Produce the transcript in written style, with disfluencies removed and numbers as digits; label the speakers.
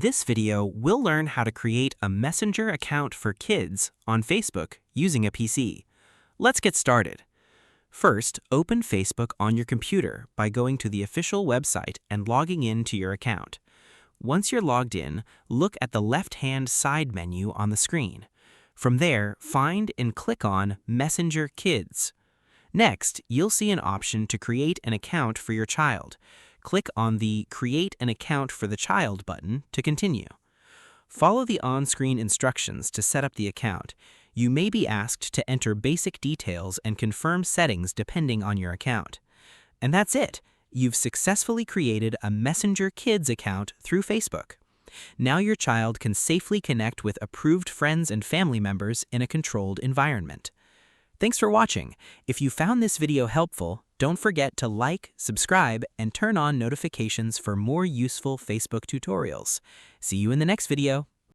Speaker 1: this video, we'll learn how to create a Messenger account for kids on Facebook using a PC. Let's get started. First, open Facebook on your computer by going to the official website and logging in to your account. Once you're logged in, look at the left-hand side menu on the screen. From there, find and click on Messenger Kids. Next, you'll see an option to create an account for your child. Click on the Create an Account for the Child button to continue. Follow the on-screen instructions to set up the account. You may be asked to enter basic details and confirm settings depending on your account. And that's it. You've successfully created a Messenger Kids account through Facebook. Now your child can safely connect with approved friends and family members in a controlled environment. Thanks for watching. If you found this video helpful, don't forget to like, subscribe, and turn on notifications for more useful Facebook tutorials. See you in the next video.